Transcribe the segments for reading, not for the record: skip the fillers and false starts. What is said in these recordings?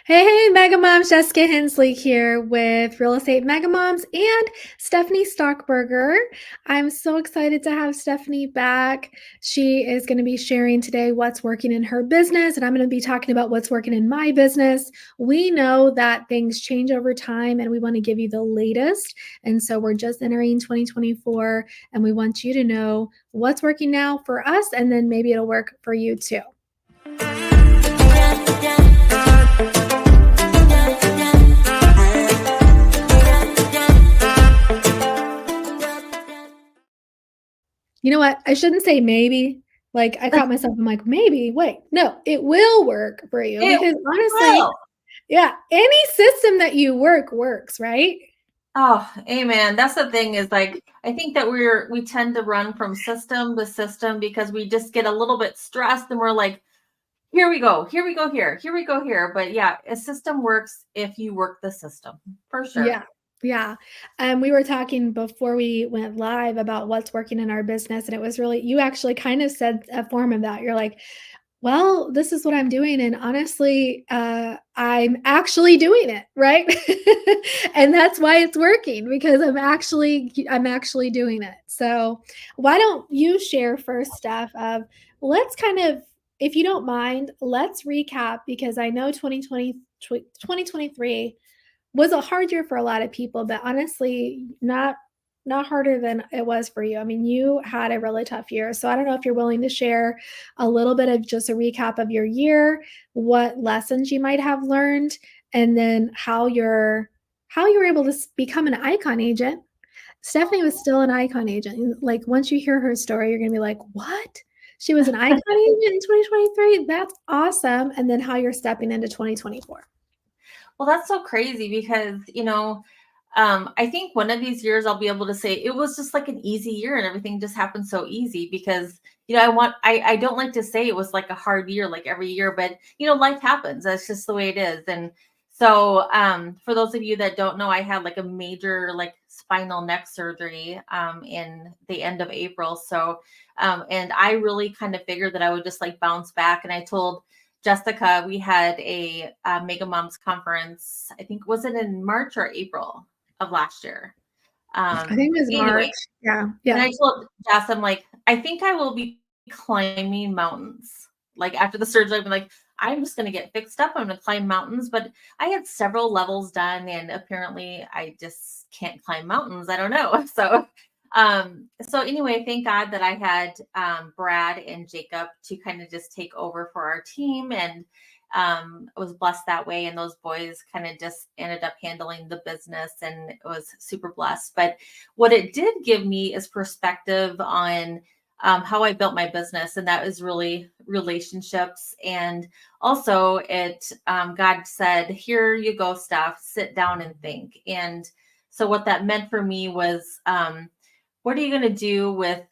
Hey, Mega Moms, Jessica Hensley here with Real Estate Mega Moms and Stephanie Stockberger. I'm so excited to have Stephanie back. She is going to be sharing today what's working in her business, and I'm going to be talking about what's working in my business. We know that things change over time, and we want to give you the latest. And so we're just entering 2024, and we want you to know what's working now for us, and then maybe it'll work for you too. You know what? I shouldn't say maybe. Like I caught myself. I'm like, maybe. Wait, no, it will work for you It because honestly, will. yeah, any system that you works, right? Oh, amen. That's the thing is like I think that we tend to run from system to system because we just get a little bit stressed and we're like, here we go, here we go here we go here. But yeah, a system works if you work the system for sure. Yeah. Yeah. We were talking before we went live about what's working in our business. And it was really, you actually kind of said a form of that. You're like, well, this is what I'm doing. And honestly, I'm actually doing it, right? And that's why it's working because I'm actually doing it. So why don't you share first, Steph, of let's kind of, if you don't mind, let's recap because I know 2023 was a hard year for a lot of people, but honestly, not harder than it was for you. I mean, you had a really tough year. So I don't know if you're willing to share a little bit of just a recap of your year, what lessons you might have learned, and then how you're able to become an icon agent. Stephanie was still an icon agent. Like once you hear her story, you're gonna be like, what? She was an icon agent in 2023? That's awesome. And then how you're stepping into 2024. Well, that's so crazy because, I think one of these years I'll be able to say it was just like an easy year and everything just happened so easy because, I don't like to say it was like a hard year like every year, but life happens. That's just the way it is. And so, for those of you that don't know, I had like a major like spinal neck surgery in the end of April. So, and I really kind of figured that I would just like bounce back. And I told Jessica, we had a Mega Moms conference. I think was it in March or April of last year. I think it was Anyway, March. Yeah. and Yeah. I told Jess, I'm like, I think I will be climbing mountains. Like after the surgery, I'm like, I'm just going to get fixed up. I'm going to climb mountains. But I had several levels done, and apparently, I just can't climb mountains. I don't know. So anyway, thank God that I had Brad and Jacob to kind of just take over for our team, and I was blessed that way. And those boys kind of just ended up handling the business, and it was super blessed. But what it did give me is perspective on how I built my business, and that was really relationships. And also, God said, "Here you go, Steph. Sit down and think." And so, what that meant for me was, what are you going to do with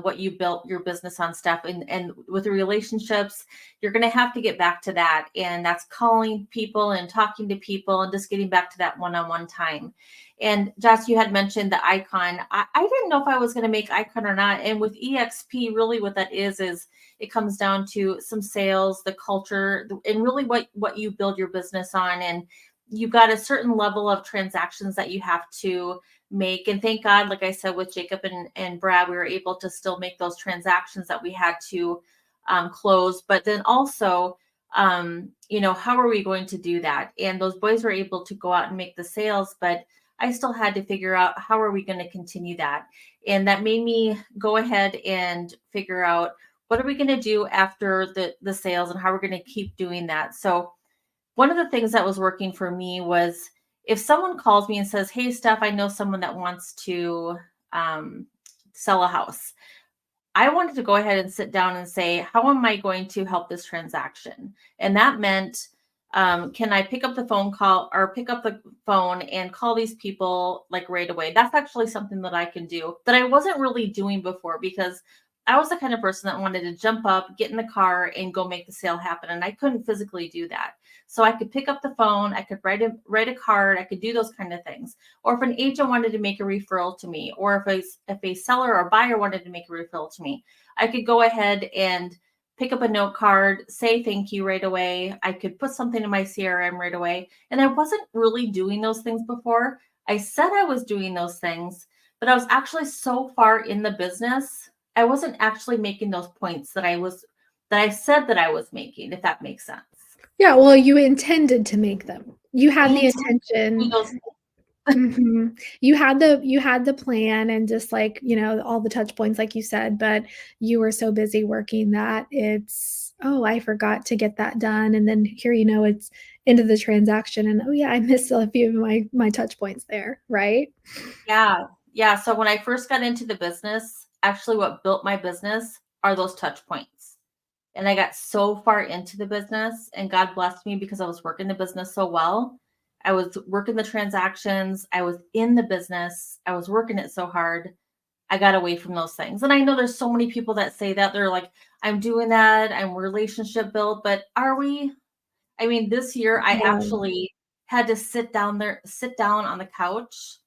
what you built your business on, Steph? And with the relationships, you're going to have to get back to that, and that's calling people and talking to people and just getting back to that one-on-one time. And Josh, you had mentioned the icon. I didn't know if I was going to make icon or not. And with EXP, really what that is it comes down to some sales, the culture, and really what you build your business on. And you've got a certain level of transactions that you have to make. And thank God, like I said, with Jacob and Brad, we were able to still make those transactions that we had to close. But then also, how are we going to do that? And those boys were able to go out and make the sales, but I still had to figure out how are we going to continue that. And that made me go ahead and figure out what are we going to do after the sales and how we're going to keep doing that. So one of the things that was working for me was if someone calls me and says, "Hey, Steph, I know someone that wants to sell a house." I wanted to go ahead and sit down and say, how am I going to help this transaction? And that meant, can I pick up the phone and call these people like right away? That's actually something that I can do that I wasn't really doing before because I was the kind of person that wanted to jump up, get in the car, and go make the sale happen. And I couldn't physically do that. So I could pick up the phone, I could write a card, I could do those kind of things. Or if an agent wanted to make a referral to me, or if a seller or buyer wanted to make a referral to me, I could go ahead and pick up a note card, say thank you right away. I could put something in my CRM right away. And I wasn't really doing those things before. I said I was doing those things, but I was actually so far in the business, I wasn't actually making those points that I said that I was making, if that makes sense. Yeah, well, you intended to make them. You I had the intend to do intention. those. Mhm. You had the plan and just like, all the touch points like you said, but you were so busy working that it's, "Oh, I forgot to get that done," and then here it's into the transaction and, "Oh, yeah, I missed a few of my touch points there," right? Yeah. Yeah. So when I first got into the business, actually what built my business are those touch points. And I got so far into the business, and God blessed me because I was working the business so well. I was working the transactions, I was in the business, I was working it so hard. I got away from those things. And I know there's so many people that say that they're like, I'm doing that, I'm relationship built, but are we? I mean, this year I No. actually had to sit down on the couch.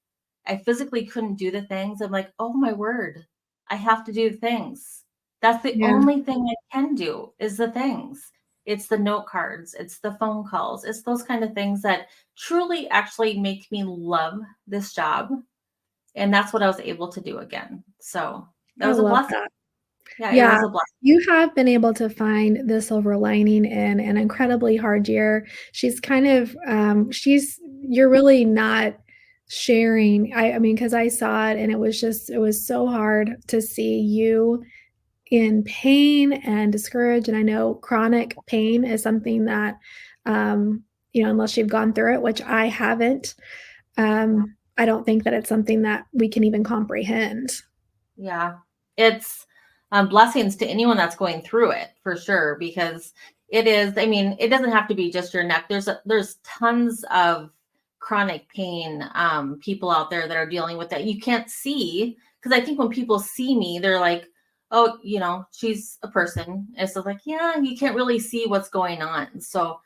I physically couldn't do the things. I'm like, oh my word, I have to do the things. That's the Yeah. only thing I can do is the things. It's the note cards, it's the phone calls, it's those kind of things that truly actually make me love this job. And that's what I was able to do again. So that I was a love blessing. that. Yeah, it Yeah, was a blessing. you have been able to find the silver lining in an incredibly hard year. She's kind of, you're really not sharing. I mean, because I saw it and it was so hard to see you in pain and discouraged. And I know chronic pain is something that, unless you've gone through it, which I haven't, I don't think that it's something that we can even comprehend. Yeah. It's blessings to anyone that's going through it for sure, because it is, I mean, it doesn't have to be just your neck. There's tons of chronic pain people out there that are dealing with that you can't see. Because I think when people see me, they're like, oh, she's a person. And so like, yeah, you can't really see what's going on. So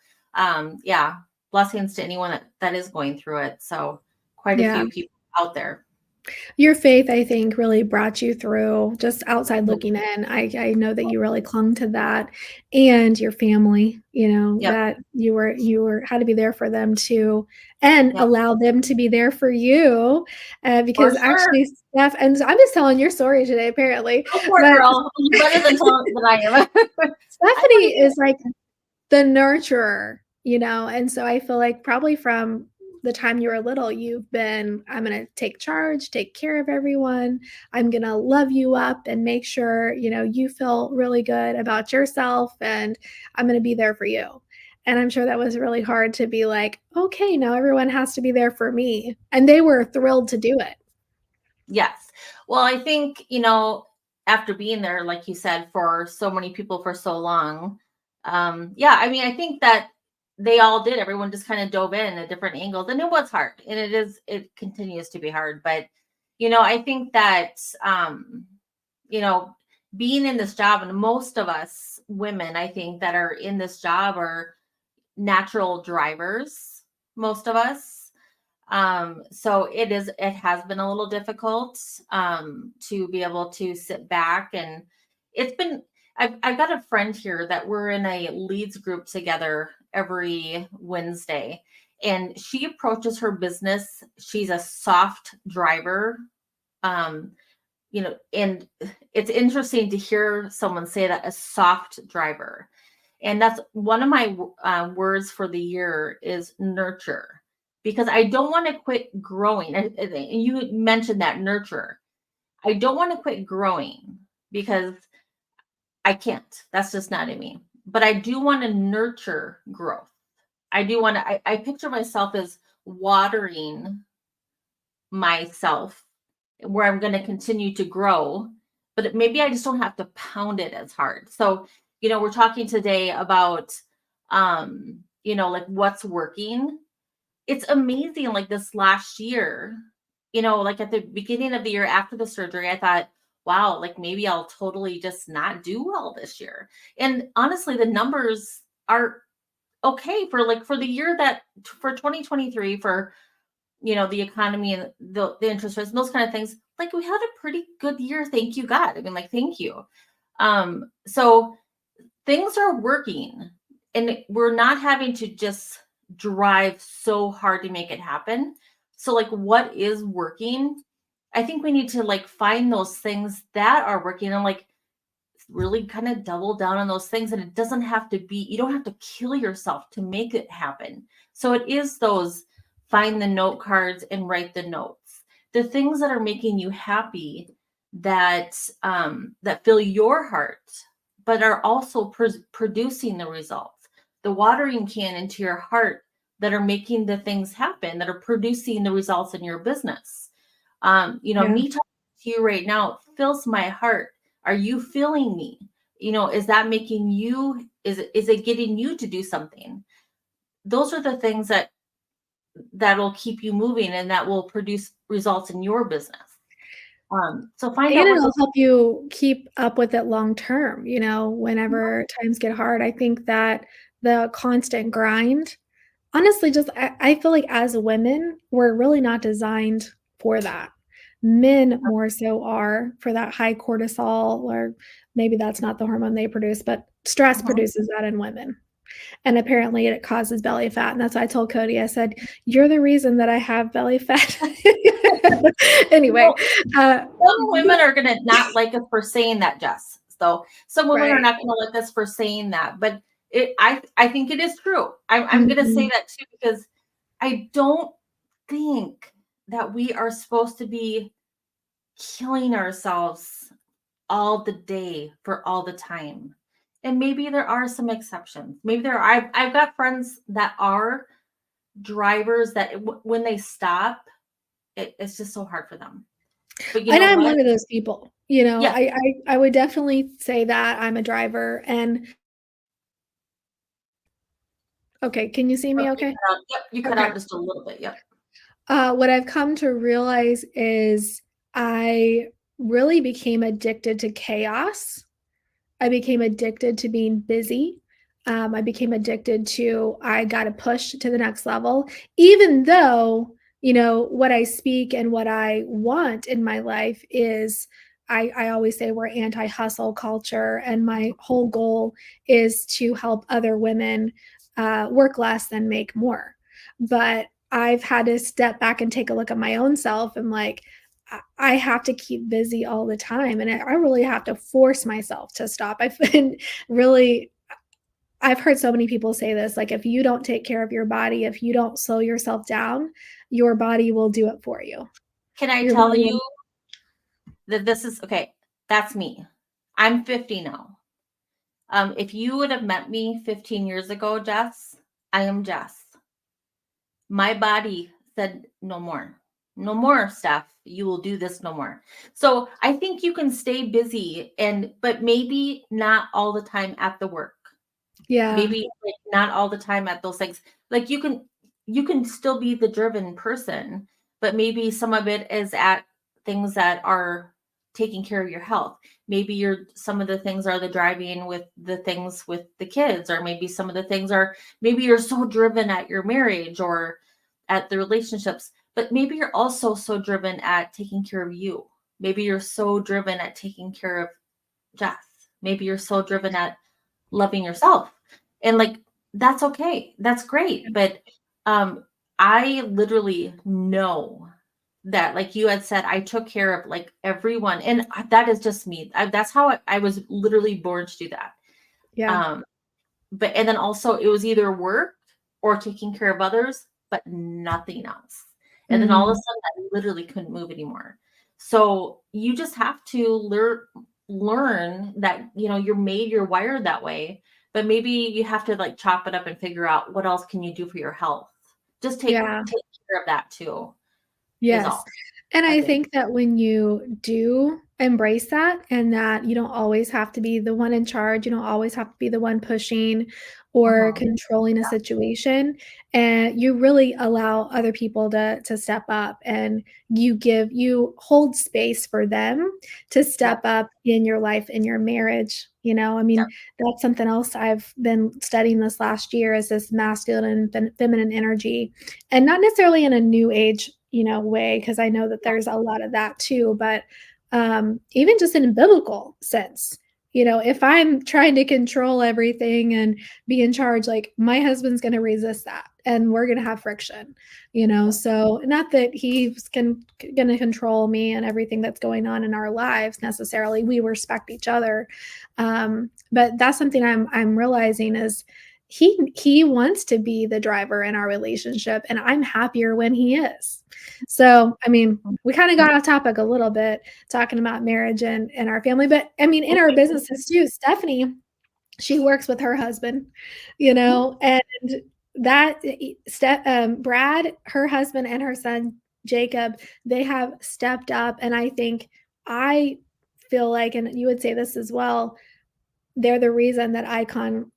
yeah, blessings to anyone that is going through it. So quite a Yeah. few people out there. Your faith, I think, really brought you through just outside looking in. I know that you really clung to that and your family, Yep. that you were had to be there for them too and Yep. allow them to be there for you. For Because sure. actually, Steph, and I'm just telling your story today, apparently, Go for it, but girl. You're better than I am. I want to Stephanie hear is like the nurturer, and so I feel like probably from the time you were little, you've been, I'm going to take charge, take care of everyone. I'm going to love you up and make sure, you feel really good about yourself and I'm going to be there for you. And I'm sure that was really hard to be like, okay, now everyone has to be there for me. And they were thrilled to do it. Yes. Well, I think, after being there, like you said, for so many people for so long, yeah, I mean, I think that they all did. Everyone just kind of dove in at different angles, and it was hard, and it continues to be hard. But, I think that, you know, being in this job, and most of us women, I think that are in this job are natural drivers, most of us. So it has been a little difficult to be able to sit back, and it's been, I've got a friend here that we're in a leads group together every Wednesday, and she approaches her business. She's a soft driver. Um, and it's interesting to hear someone say that, a soft driver. And that's one of my words for the year is nurture, because I don't want to quit growing. And you mentioned that, nurture. I don't want to quit growing because I can't. That's just not in me. But I do want to nurture growth. I do want to, I picture myself as watering myself where I'm going to continue to grow, but maybe I just don't have to pound it as hard. So, we're talking today about, like what's working. It's amazing. Like this last year, like at the beginning of the year after the surgery, I thought, wow, like maybe I'll totally just not do well this year. And honestly, the numbers are okay for the year that for 2023, for the economy and the interest rates and those kind of things. Like we had a pretty good year. Thank you, God. I mean, like, thank you. So things are working, and we're not having to just drive so hard to make it happen. So like what is working? I think we need to like find those things that are working and like really kind of double down on those things. And it doesn't have to be, you don't have to kill yourself to make it happen. So it is those find the note cards and write the notes. The things that are making you happy that that fill your heart, but are also producing the results. The watering can into your heart that are making the things happen, that are producing the results in your business. Yeah. Me talking to you right now fills my heart. Are you feeling me? Is that making you, is it getting you to do something? Those are the things that'll keep you moving and that will produce results in your business. So find And out what it'll those. help you keep up with it long term, whenever times get hard. I think that the constant grind, honestly, just I feel like as women, we're really not designed for that. Men more so are for that high cortisol, or maybe that's not the hormone they produce, but stress Mhm. produces that in women. And apparently it causes belly fat. And that's why I told Cody, I said, "You're the reason that I have belly fat." Anyway, Well, uh, some women are gonna not like us for saying that, Jess. So some women are right. not gonna like us for saying that, but I think it is true. I'm gonna say Mhm. that too because I don't think that we are supposed to be killing ourselves all the day for all the time. And maybe there are some exceptions. Maybe there are. I've got friends that are drivers that when they stop, it's just so hard for them. But you And know I'm what? one of those people, you know, Yeah. I would definitely say that I'm a driver and okay, can you see me Okay, okay? cut out. Yep, you cut Okay. out just a little bit. Yep. What I've come to realize is I really became addicted to chaos. I became addicted to being busy. I became addicted to I got to push to the next level, even though, what I speak and what I want in my life is I always say we're anti hustle culture. And my whole goal is to help other women work less and make more. But I've had to step back and take a look at my own self and like, I have to keep busy all the time, and I really have to force myself to stop. I've been really I've heard so many people say this, like, if you don't take care of your body, if you don't slow yourself down, your body will do it for you. Can I Your tell body will you that this is okay? That's me. I'm 50 now. If you would have met me 15 years ago, Jess, I am Jess. My body said no more. No more, Steph. You will do this no more. So I think you can stay busy but maybe not all the time at the work. Yeah. Maybe like not all the time at those things. Like you can still be the driven person, but maybe some of it is at things that are taking care of your health. Maybe some of the things are the driving with the things with the kids, or maybe some of the things are maybe you're so driven at your marriage or at the relationships, but maybe you're also so driven at taking care of you. Maybe you're so driven at taking care of Jess. Maybe you're so driven at loving yourself. And like that's okay. That's great. But um I literally know that like you had said I took care of like everyone and that is just me. That's how I was literally born to do that. Yeah. Um but and then also it was either work or taking care of others, but nothing else. And then all of a Mhm. sudden I literally couldn't move anymore. So you just have to learn that you're wired that way, but maybe you have to like chop it up and figure out what else can you do for your health. Just Yeah. take care of that too, is Yes. all, And I I think. think that when you do embrace that and that you don't always have to be the one in charge, you don't always have to be the one pushing or Mhm. controlling a situation, and you really allow other people to step up and you hold space for them to step Yep. up in your life, in your marriage, I Yep. mean, that's something else I've been studying this last year is this masculine and feminine energy, and not necessarily in a new age, way, because I know that Yep. there's a lot of that too, but even just in a biblical sense, if I'm trying to control everything and be in charge, like my husband's going to resist that and we're going to have friction, so not that he's going to control me and everything that's going on in our lives necessarily. We respect each other. But that's something I'm realizing is he wants to be the driver in our relationship, and I'm happier when he is. So, I mean, we kind of got off topic a little bit talking about marriage and our family, but I mean, in our businesses too, Stephanie, she works with her husband, and that Brad, her husband, and her son Jacob, they have stepped up, and I feel like, and you would say this as well, they're the reason that Icon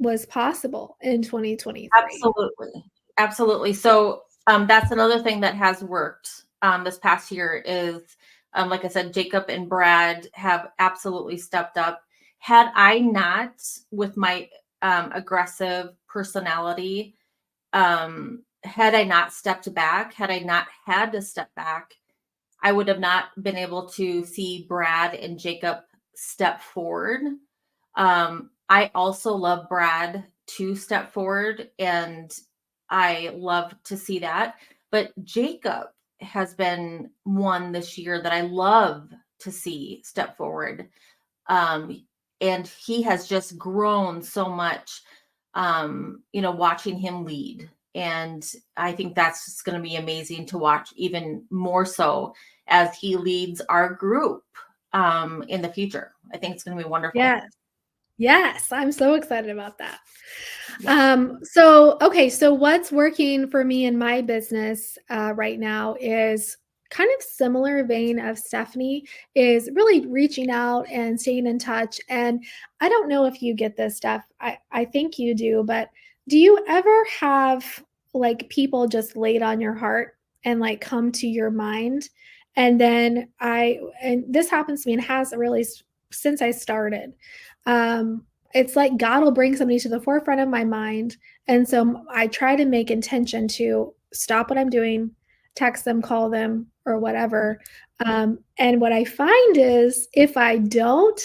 was possible in 2023. Absolutely. Absolutely. So that's another thing that has worked this past year is, like I said, Jacob and Brad have absolutely stepped up. Had I not, with my aggressive personality, had I not stepped back, had I not had to step back, I would have not been able to see Brad and Jacob step forward. I also love Brad to step forward, and I love to see that. But Jacob has been one this year that I love to see step forward. Um, and he has just grown so much, watching him lead. And I think that's just going to be amazing to watch, even more so as he leads our group in the future. I think it's going to be wonderful. Yes. Yes, I'm so excited about that. Yeah. So what's working for me in my business right now is kind of similar vein of Stephanie, is really reaching out and staying in touch. And I don't know if you get this stuff. I think you do, but do you ever have like people just laid on your heart and like come to your mind? And this happens to me and has really since I started. It's like God will bring somebody to the forefront of my mind. And so I try to make intention to stop what I'm doing, text them, call them, or whatever. And what I find is if I don't,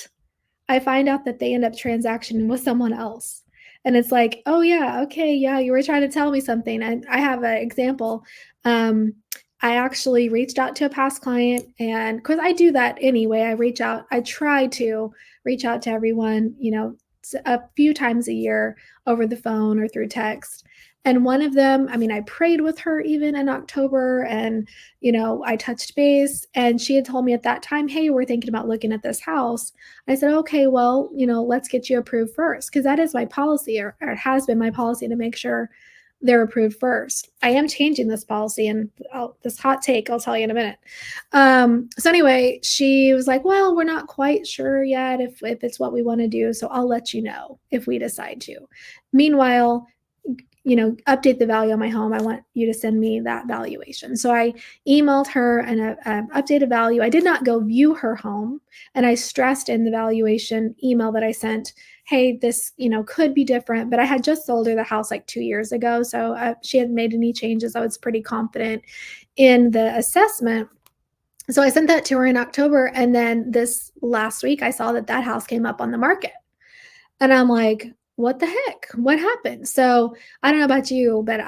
I find out that they end up transactioning with someone else. And it's like, oh, yeah, okay, yeah, you were trying to tell me something. And I have an example. I actually reached out to a past client, and because I do that anyway, I try to reach out to everyone, a few times a year over the phone or through text. And one of them, I mean, I prayed with her even in October, and, I touched base, and she had told me at that time, hey, we're thinking about looking at this house. I said, okay, well, let's get you approved first, because that is my policy, or it has been my policy, to make sure they're approved first. I am changing this policy, and this hot take I'll tell you in a minute. So anyway, she was like, well, we're not quite sure yet if it's what we want to do, so I'll let you know if we decide to. Meanwhile, update the value on my home. I want you to send me that valuation. So I emailed her an updated value. I did not go view her home, and I stressed in the valuation email that I sent, hey, this, could be different, but I had just sold her the house like 2 years ago. So she hadn't made any changes. I was pretty confident in the assessment. So I sent that to her in October. And then this last week, I saw that house came up on the market. And I'm like, what the heck? What happened? So I don't know about you, but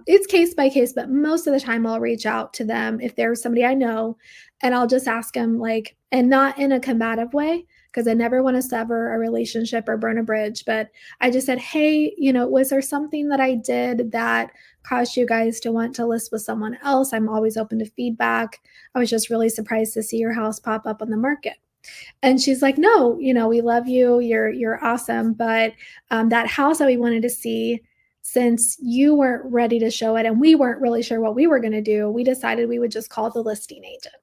it's case by case, but most of the time I'll reach out to them if there's somebody I know, and I'll just ask them, like, and not in a combative way, because I never want to sever a relationship or burn a bridge. But I just said, hey, was there something that I did that caused you guys to want to list with someone else? I'm always open to feedback. I was just really surprised to see your house pop up on the market. And she's like, no, we love you. You're awesome. But that house that we wanted to see, since you weren't ready to show it and we weren't really sure what we were going to do, we decided we would just call the listing agent.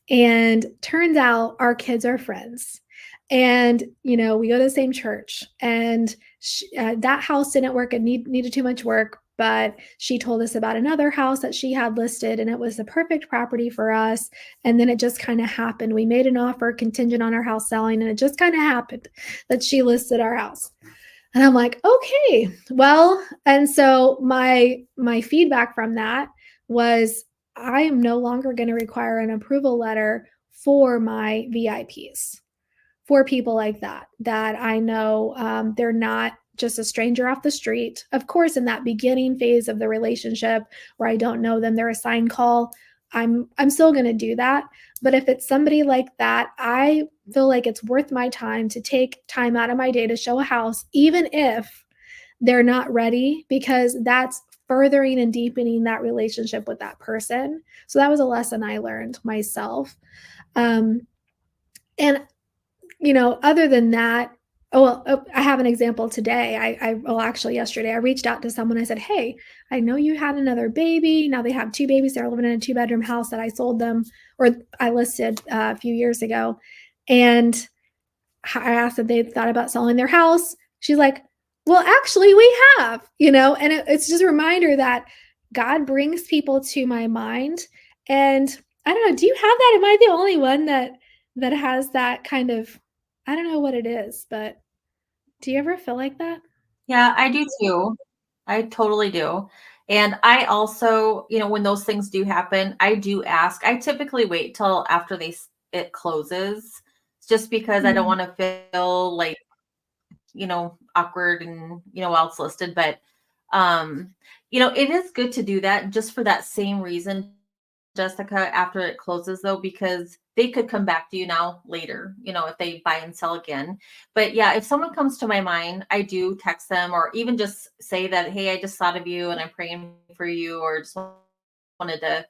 And turns out our kids are friends. And, we go to the same church. And that house didn't work. It needed too much work. But she told us about another house that she had listed, and it was the perfect property for us. And then it just kind of happened. We made an offer contingent on our house selling, and it just kind of happened that she listed our house. And I'm like, okay, well, and so my feedback from that was, I am no longer going to require an approval letter for my VIPs. for people like that, that I know they're not just a stranger off the street. Of course, in that beginning phase of the relationship where I don't know them, they're a sign call. I'm still going to do that. But if it's somebody like that, I feel like it's worth my time to take time out of my day to show a house, even if they're not ready, because that's furthering and deepening that relationship with that person. So that was a lesson I learned myself. Um, and other than that, I have an example today. Well, actually, yesterday, I reached out to someone. I said, "Hey, I know you had another baby. Now they have two babies. They're living in a two-bedroom house that I sold them, or I listed a few years ago." And I asked if they thought about selling their house. She's like, "Well, actually, we have, and it's just a reminder that God brings people to my mind. And I don't know, do you have that? Am I the only one that has that kind of, I don't know what it is, but do you ever feel like that? Yeah, I do too. I totally do. And I also, when those things do happen, I do ask. I typically wait till after it closes, just because I don't Mhm. want to feel like, awkward and, while it's listed. But it is good to do that just for that same reason, Jessica, after it closes though, because they could come back to you now later, if they buy and sell again. But yeah, if someone comes to my mind, I do text them or even just say that, hey, I just thought of you and I'm praying for you, or just wanted to,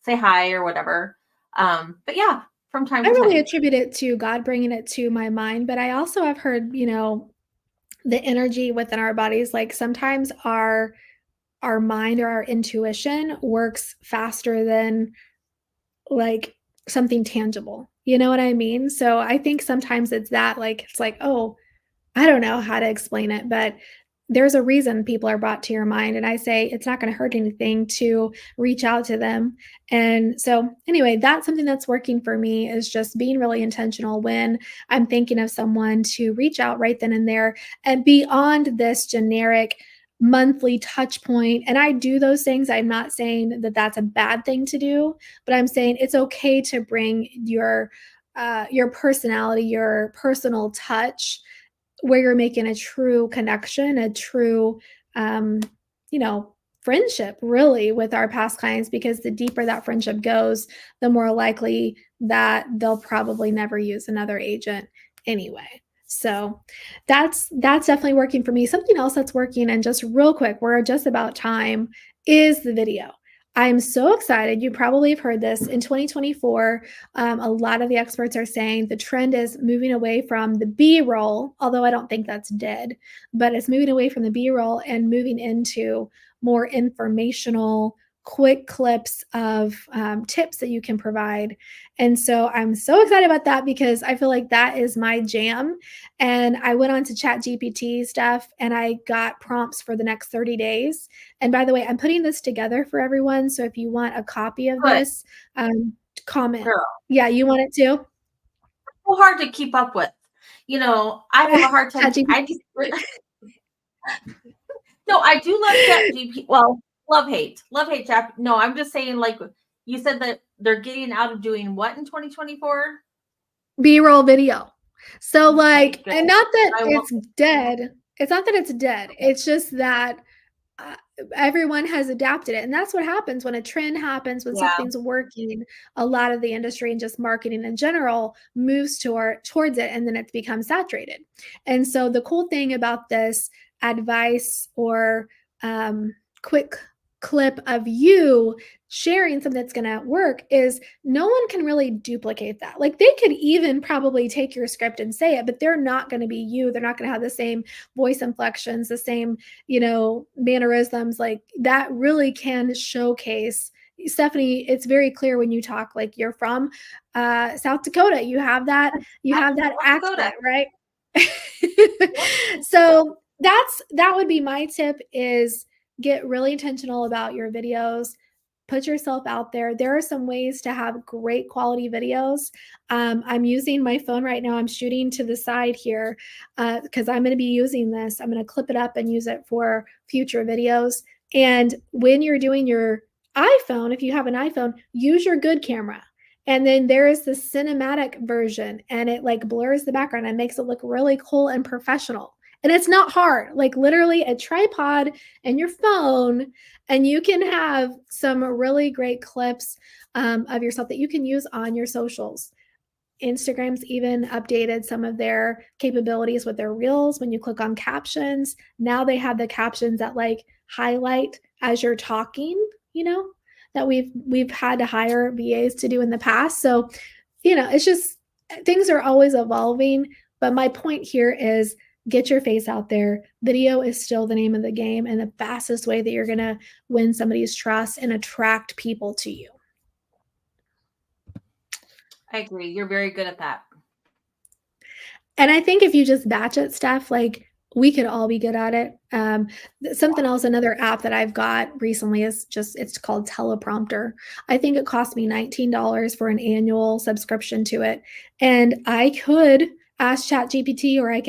say hi or whatever. But yeah, from time I to really time. attribute it to God bringing it to my mind, but I also have heard, the energy within our bodies, like sometimes our mind or our intuition works faster than like something tangible. You know what I mean? So I think sometimes it's that, like, it's like, oh, I don't know how to explain it, but there's a reason people are brought to your mind. And I say it's not going to hurt anything to reach out to them. And so, anyway, that's something that's working for me, is just being really intentional when I'm thinking of someone, to reach out right then and there and beyond this generic monthly touch point. And I do those things. I'm not saying that that's a bad thing to do, but I'm saying it's okay to bring your personality, your personal touch, where you're making a true connection, a true, um, you know, friendship really with our past clients, because the deeper that friendship goes, the more likely that they'll probably never use another agent anyway. So that's definitely working for me. Something else that's working, and just real quick, we're just about time, is the video. I'm so excited. You probably have heard this in 2024. A lot of the experts are saying the trend is moving away from the B roll, although I don't think that's dead, but it's moving away from the B roll and moving into more informational, quick clips of tips that you can provide. And so I'm so excited about that, because I feel like that is my jam. And I went on to Chat GPT stuff and I got prompts for the next 30 days. And by the way, I'm putting this together for everyone. So if you want a copy of Good this, comment. girl. Yeah, you want it too? So hard to keep up with. I have a hard time. ChatGPT. I just No, I do love Chat GP. Well, love hate Chat. No, I'm just saying, like you said, that they're getting out of doing what in 2024. B-roll video. So, Okay, like, good. and not that I won't. it's dead. It's not that it's dead. It's just that uh, everyone has adapted it. And that's what happens when a trend happens, when Yeah, something's working. A lot of the industry and just marketing in general moves towards it, and then it becomes saturated. And so the cool thing about this advice or quick clip of you sharing something that's going to work is no one can really duplicate that. Like, they could even probably take your script and say it, but they're not going to be you. They're not going to have the same voice inflections, the same, mannerisms. Like, that really can showcase. Stefanie, it's very clear when you talk, like you're from South Dakota. You have that North Dakota. accent, right? Yep. So that would be my tip, is get really intentional about your videos. Put yourself out there. There are some ways to have great quality videos. I'm using my phone right now. I'm shooting to the side here because I'm going to be using this. I'm going to clip it up and use it for future videos. And when you're doing your iPhone, if you have an iPhone, use your good camera. And then there is the cinematic version, and it like blurs the background and makes it look really cool and professional. And it's not hard, like literally a tripod and your phone, and you can have some really great clips of yourself that you can use on your socials. Instagram's even updated some of their capabilities with their reels. When you click on captions, now they have the captions that like highlight as you're talking, you know, that we've had to hire VAs to do in the past. So, you know, it's just things are always evolving. But my point here is get your face out there. Video is still the name of the game and the fastest way that you're going to win somebody's trust and attract people to you. I agree. You're very good at that. And I think if you just batch it stuff, like we could all be good at it. Something else, another app that I've got recently is it's called Teleprompter. I think it cost me $19 for an annual subscription to it. And I could ask ChatGPT, or I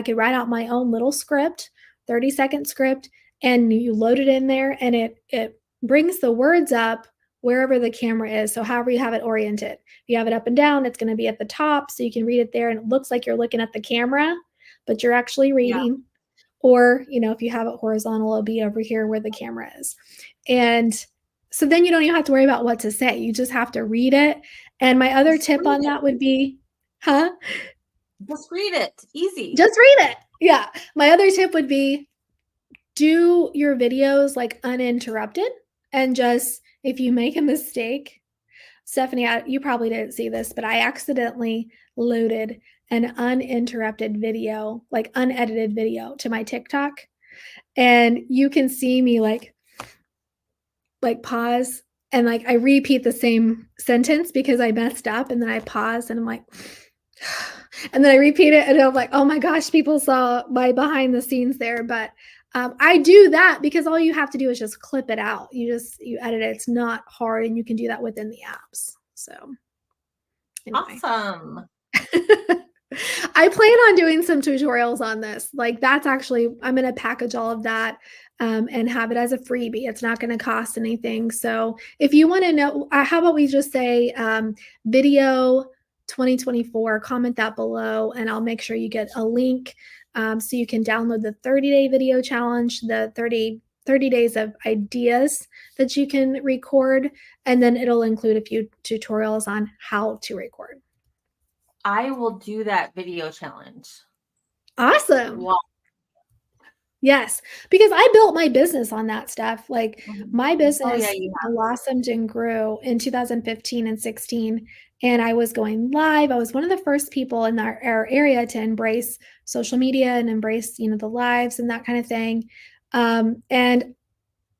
could write out my own little script, 30-second script, and you load it in there and it brings the words up wherever the camera is. So however you have it oriented. If you have it up and down, it's going to be at the top so you can read it there and it looks like you're looking at the camera, but you're actually reading. Yeah. Or, you know, if you have it horizontal, it'll be over here where the camera is. And so then you don't even have to worry about what to say. You just have to read it. And my other tip on that would be, Just read it. Easy. Just read it. Yeah. My other tip would be do your videos like uninterrupted, and just if you make a mistake, Stefanie, you probably didn't see this, but I accidentally loaded an uninterrupted video, like unedited video to my TikTok. And you can see me like pause and like I repeat the same sentence because I messed up, and then I pause and I'm like, and then I repeat it and I'm like, oh my gosh, people saw my behind the scenes there. But I do that because all you have to do is just clip it out. You edit it. It's not hard, and you can do that within the apps. So anyway. Awesome. I plan on doing some tutorials on this. Like that's actually, I'm going to package all of that and have it as a freebie. It's not going to cost anything. So if you want to know, how about we just say video 2024, comment that below, and I'll make sure you get a link so you can download the 30-day video challenge, the 30 days of ideas that you can record, and then it'll include a few tutorials on how to record. I will do that video challenge. Awesome. Wow. Yes, because I built my business on that stuff. Like my business blossomed and grew in 2015 and 16. And I was going live. I was one of the first people in our area to embrace social media and embrace, you know, the lives and that kind of thing. And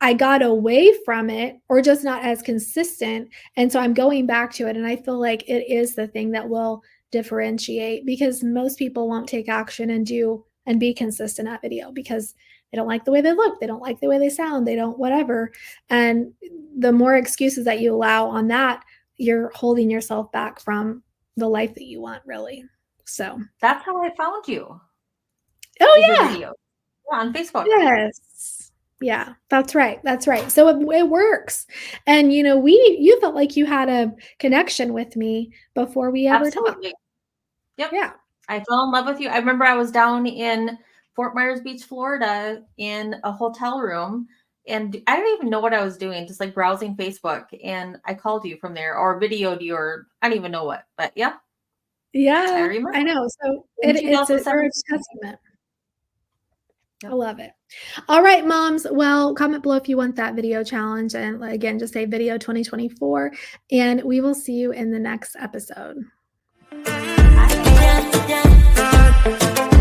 I got away from it, or just not as consistent. And so I'm going back to it. And I feel like it is the thing that will differentiate, because most people won't take action and do and be consistent at video because they don't like the way they look. They don't like the way they sound. They don't whatever. And the more excuses that you allow on that, you're holding yourself back from the life that you want, really. So that's how I found you. Oh yeah. Video. Yeah, on Facebook. Yes. Yeah, that's right. That's right. So it works. And, you know, you felt like you had a connection with me before we ever talked. Yep. Yeah. I fell in love with you. I remember I was down in Fort Myers Beach, Florida in a hotel room, and I don't even know what I was doing, just like browsing Facebook. And I called you from there, or videoed you, or I don't even know what, but yeah. Yeah, I remember. I know. So it's a testament. I love it. All right, moms. Well, comment below if you want that video challenge. And again, just say video 2024. And we will see you in the next episode. Bye.